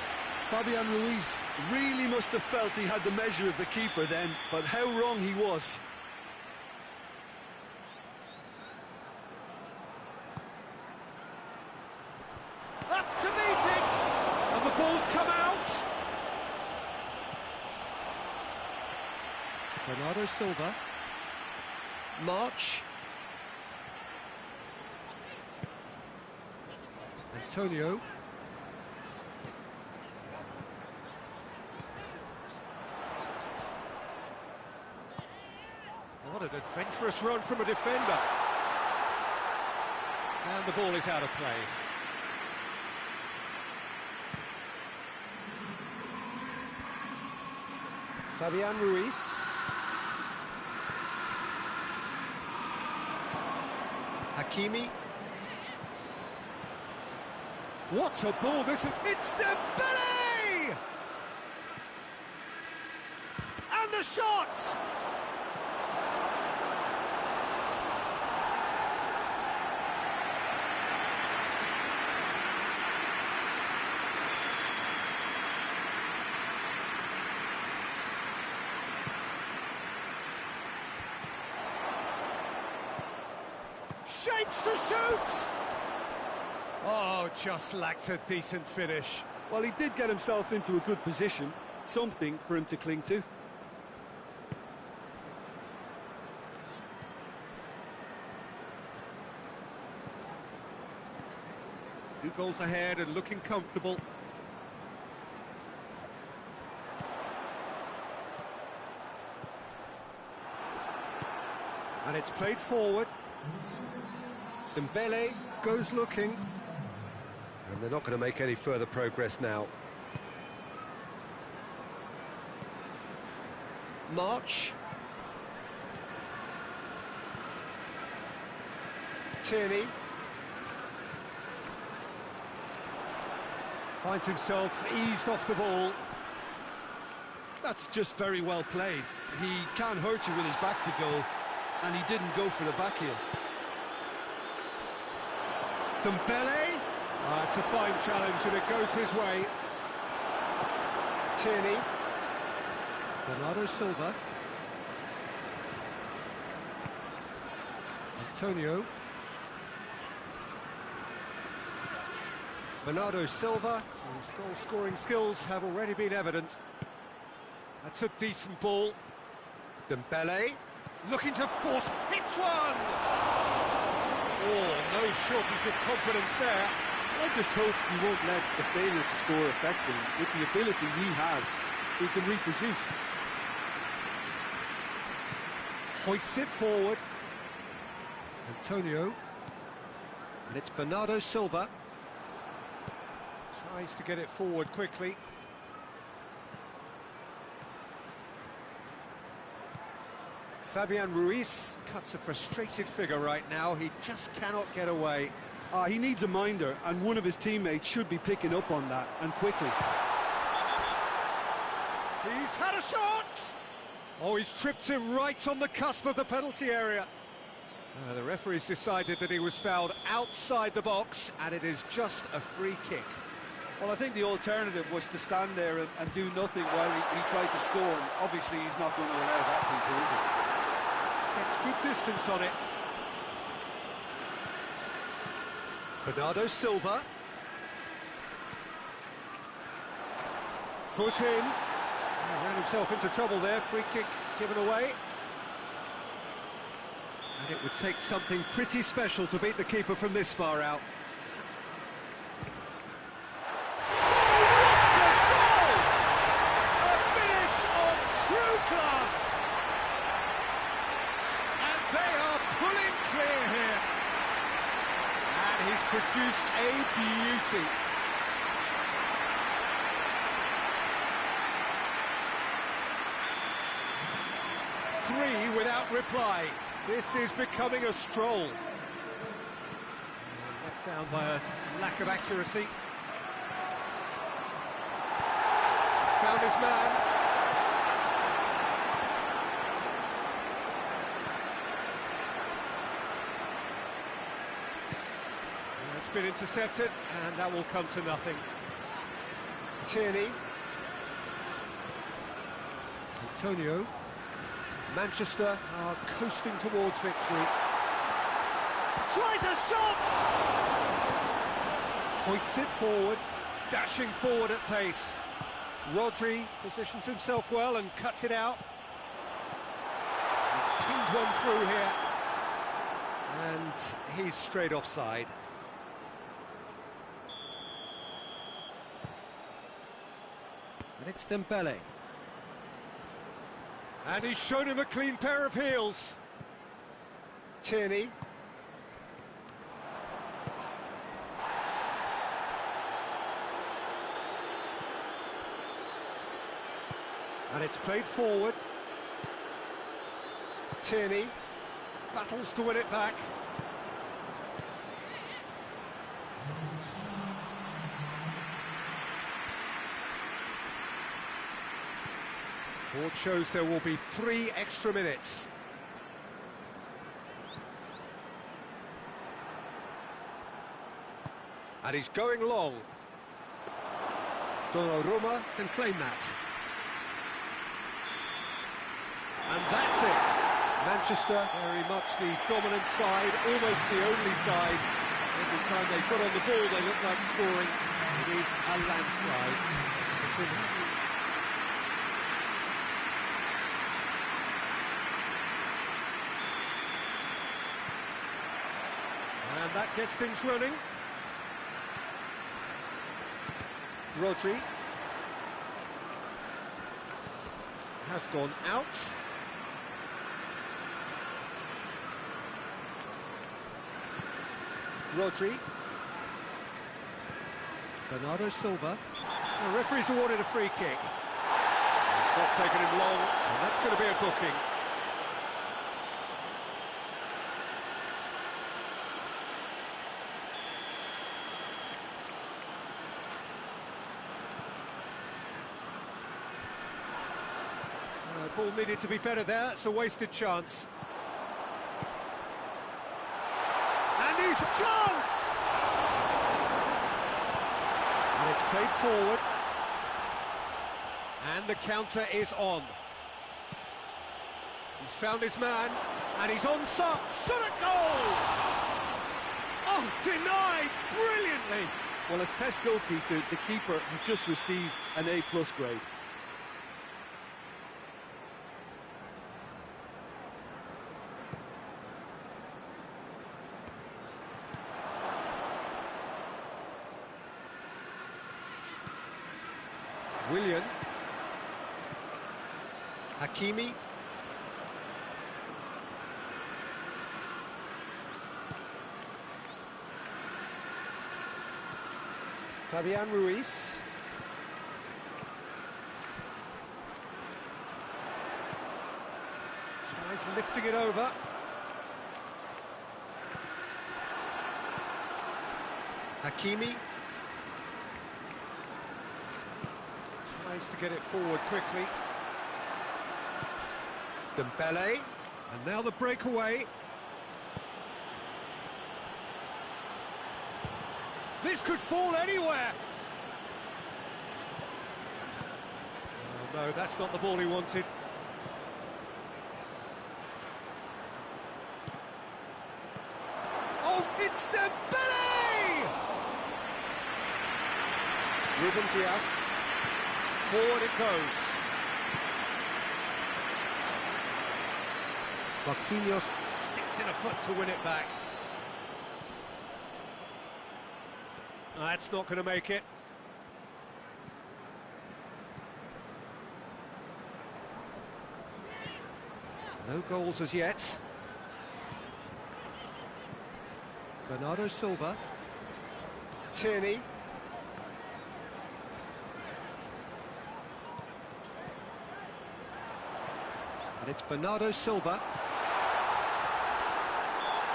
Fabian Ruiz really must have felt he had the measure of the keeper then, but how wrong he was. Up to meet it! And the ball's come out! Bernardo Silva. March. Antonio. What an adventurous run from a defender. And the ball is out of play. Fabian Ruiz. Hakimi. What a ball this is! It's Dembele! And the shot! Shapes to shoot! Oh, just lacked a decent finish. Well, he did get himself into a good position, something for him to cling to. Two goals ahead and looking comfortable. And it's played forward. Dembele goes looking. And they're not going to make any further progress now. March. Tierney. Finds himself eased off the ball. That's just very well played. He can't hurt you with his back to goal, and he didn't go for the back heel. Dembele. It's a fine challenge and it goes his way. Tierney. Bernardo Silva. Antonio. Bernardo Silva, whose goal-scoring skills have already been evident. That's a decent ball. Dembele. Looking to force. Hits one! Oh, no shortage of confidence there. I just hope he won't let the failure to score affect him. With the ability he has, he can reproduce. Hoists it forward. Antonio. And it's Bernardo Silva. Tries to get it forward quickly. Fabian Ruiz cuts a frustrated figure right now. He just cannot get away. He needs a minder, and one of his teammates should be picking up on that, and quickly. He's had a shot! Oh, he's tripped him right on the cusp of the penalty area. The referee's decided that he was fouled outside the box, and it is just a free kick. Well, I think the alternative was to stand there and do nothing while he tried to score. And obviously, he's not going to allow that, Peter, is he? Gets good distance on it. Bernardo Silva. Foot in. He ran himself into trouble there. Free kick given away. And it would take something pretty special to beat the keeper from this far out. Produced a beauty. Three without reply. This is becoming a stroll. Let down by a lack of accuracy. He's found his man. It's been intercepted, and that will come to nothing. Tierney. Antonio. Manchester are coasting towards victory. Tries a shot! Hoists it forward, dashing forward at pace. Rodri positions himself well and cuts it out. He's pinged one through here. And he's straight offside. And it's Dembele. And he's shown him a clean pair of heels. Tierney. And it's played forward. Tierney battles to win it back. Board shows there will be 3 extra minutes. And he's going long. Donnarumma can claim that. And that's it. Manchester, very much the dominant side, almost the only side. Every time they got on the ball, they look like scoring. It is a landslide. And that gets things running. Rodri has gone out. Rodri. Bernardo Silva. The referee's awarded a free kick. It's not taken him long, and that's going to be a booking. Ball needed to be better there, it's a wasted chance. And he's a chance! And it's played forward. And the counter is on. He's found his man, and he's on shot at goal! Oh, denied brilliantly! Well, as test goalkeeper, the keeper has just received an A+ grade. Willian. Hakimi. Fabian Ruiz. Tries lifting it over. Hakimi. tries to get it forward quickly. Dembele, and now the breakaway. This could fall anywhere. Oh, no, that's not the ball he wanted. Oh, it's Dembele! Ruben Dias. Forward it goes. Marquinhos sticks in a foot to win it back. That's not going to make it. No goals as yet. Bernardo Silva. Tierney. And it's Bernardo Silva.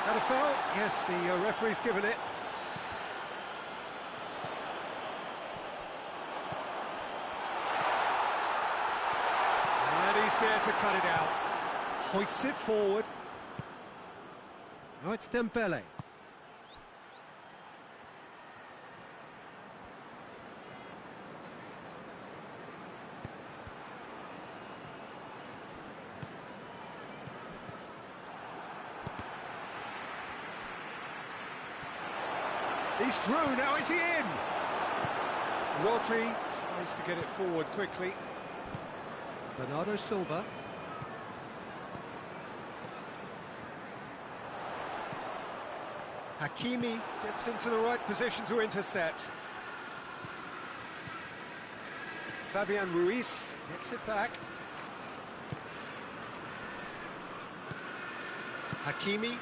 Had a foul? Yes, the referee's given it. And he's there to cut it out. Hoists it forward. Now it's Dembele. He's through, now is he in? Rodri tries to get it forward quickly. Bernardo Silva. Hakimi gets into the right position to intercept. Fabian Ruiz gets it back. Hakimi.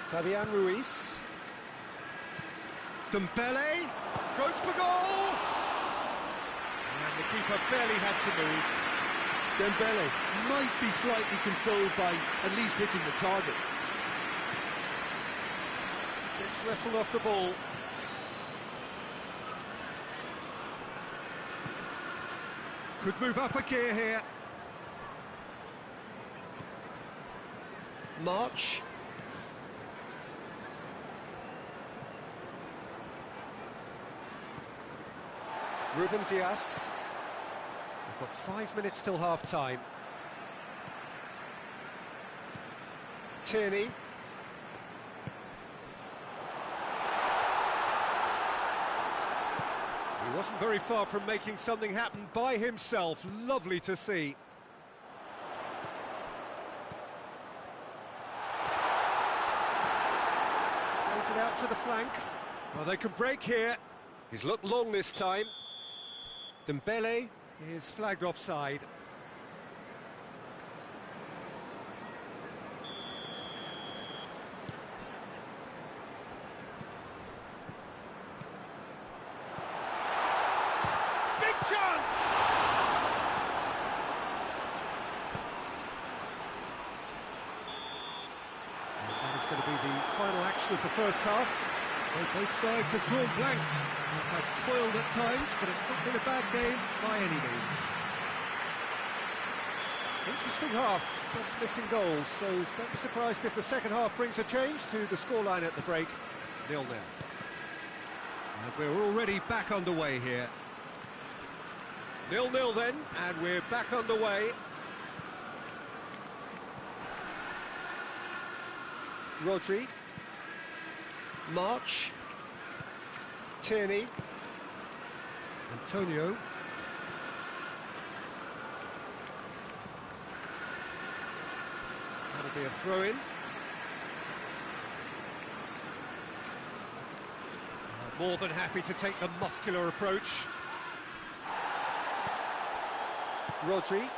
Fabian Ruiz. Dembele goes for goal! And the keeper barely had to move. Dembele might be slightly consoled by at least hitting the target. Gets wrestled off the ball. Could move up a gear here. March. Ruben Dias. We've got 5 minutes till half-time. Tierney. He wasn't very far from making something happen by himself. Lovely to see. Plays it out to the flank. Well, they can break here. He's looked long this time. Dembele is flagged offside. Big chance! And that is going to be the final action of the first half. So both sides have drawn blanks, have toiled at times, but it's not been a bad game by any means. Interesting half, just missing goals, so don't be surprised if the second half brings a change to the scoreline at the break. 0-0. And we're already back underway here. 0-0 then, and we're back underway. Rodri. March. Tierney. Antonio. That'll be a throw-in. More than happy to take the muscular approach. Rodri.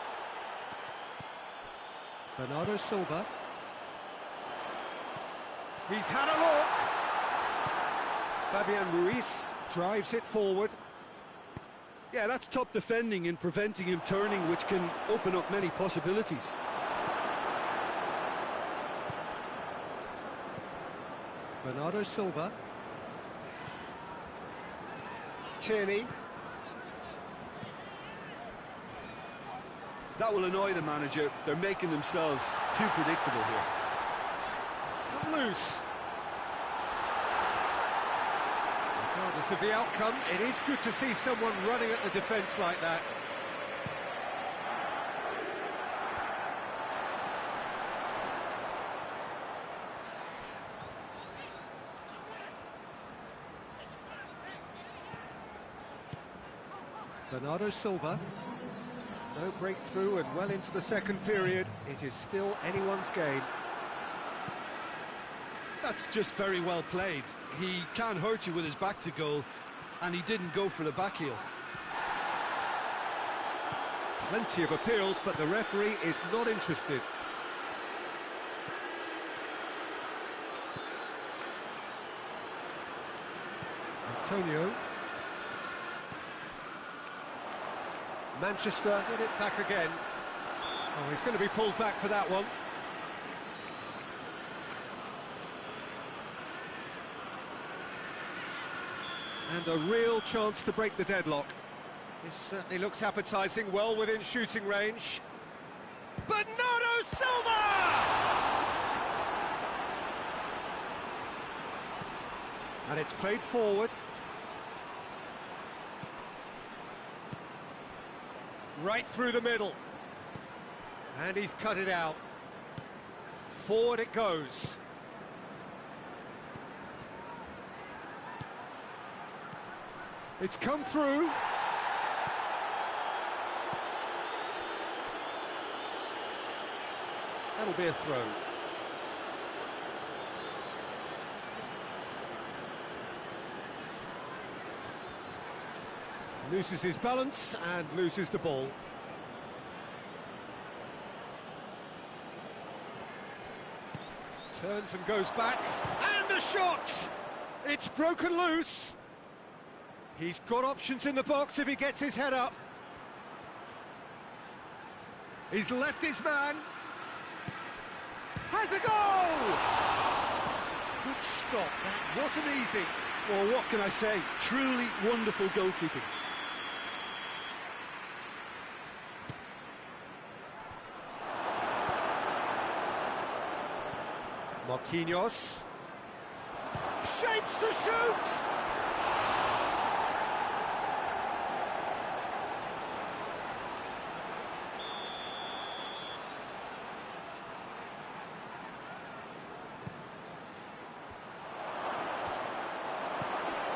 Bernardo Silva. He's had a look. Fabian Ruiz drives it forward. Yeah, that's top defending and preventing him turning, which can open up many possibilities. Bernardo Silva. Tierney. That will annoy the manager. They're making themselves too predictable here. It's come loose. Regardless of the outcome, it is good to see someone running at the defence like that. Bernardo Silva. No breakthrough and well into the second period. It is still anyone's game. That's just very well played. He can't hurt you with his back to goal, and he didn't go for the back heel. Plenty of appeals, but the referee is not interested. Antonio. Manchester get it back again. Oh, he's going to be pulled back for that one. And a real chance to break the deadlock. This certainly looks appetising, well within shooting range. Bernardo Silva! And it's played forward. Right through the middle. And he's cut it out. Forward it goes. It's come through. That'll be a throw. Loses his balance and loses the ball. Turns and goes back. And a shot! It's broken loose. He's got options in the box if he gets his head up. He's left his man. Has a goal! Good stop. That wasn't easy. Well, what can I say? Truly wonderful goalkeeping. Marquinhos. Shapes to shoot!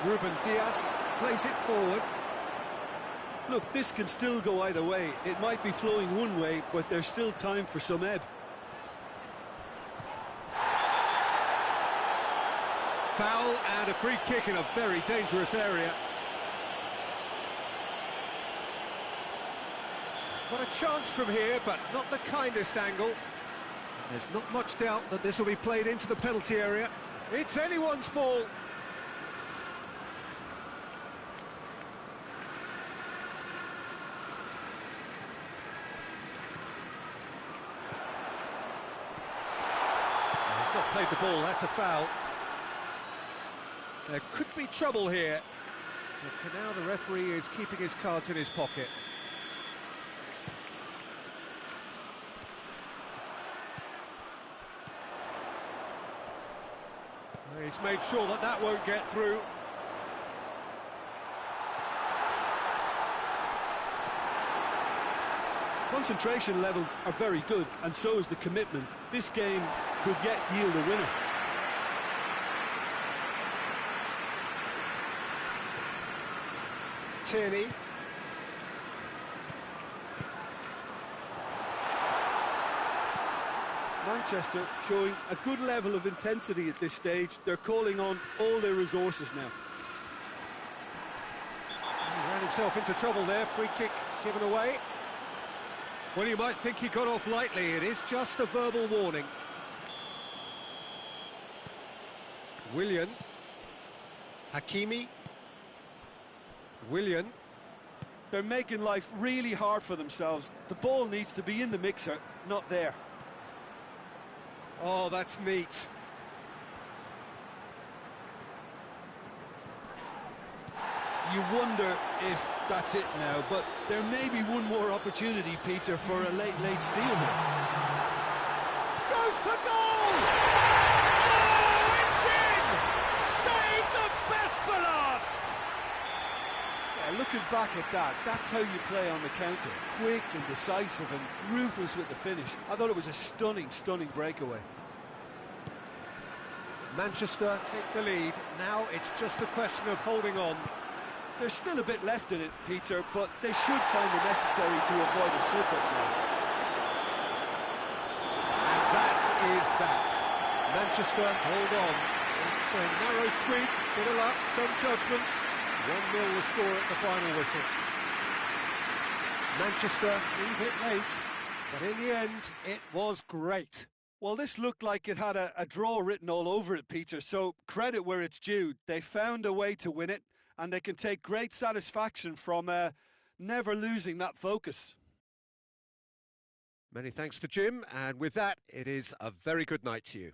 Ruben Diaz plays it forward. Look, this can still go either way. It might be flowing one way, but there's still time for some ebb. Foul and a free kick in a very dangerous area. He's got a chance from here, but not the kindest angle. There's not much doubt that this will be played into the penalty area. It's anyone's ball. He's not played the ball, that's a foul. There could be trouble here, but for now the referee is keeping his cards in his pocket. He's made sure that that won't get through. Concentration levels are very good, and so is the commitment. This game could yet yield a winner. Tierney. Manchester showing a good level of intensity at this stage. They're calling on all their resources now. He ran himself into trouble there, free kick given away. Well, you might think he got off lightly, it is just a verbal warning. Willian. Hakimi. Willian. They're making life really hard for themselves. The ball needs to be in the mixer, not there. Oh, that's neat. you wonder if that's it now, but there may be one more opportunity, Peter, for a late steal here. Goes for goal! Oh, it's in! Save the best for last! Yeah, looking back at that, that's how you play on the counter. Quick and decisive and ruthless with the finish. I thought it was a stunning breakaway. Manchester take the lead. Now it's just a question of holding on. There's still a bit left in it, Peter, but they should find it necessary to avoid a slip-up now. And that is that. Manchester hold on. It's a narrow squeak, bit of luck, some judgment. 1-0 the score at the final whistle. Manchester leave it late, but in the end, it was great. Well, this looked like it had a draw written all over it, Peter, so credit where it's due. They found a way to win it, and they can take great satisfaction from never losing that focus. Many thanks to Jim, and with that, it is a very good night to you.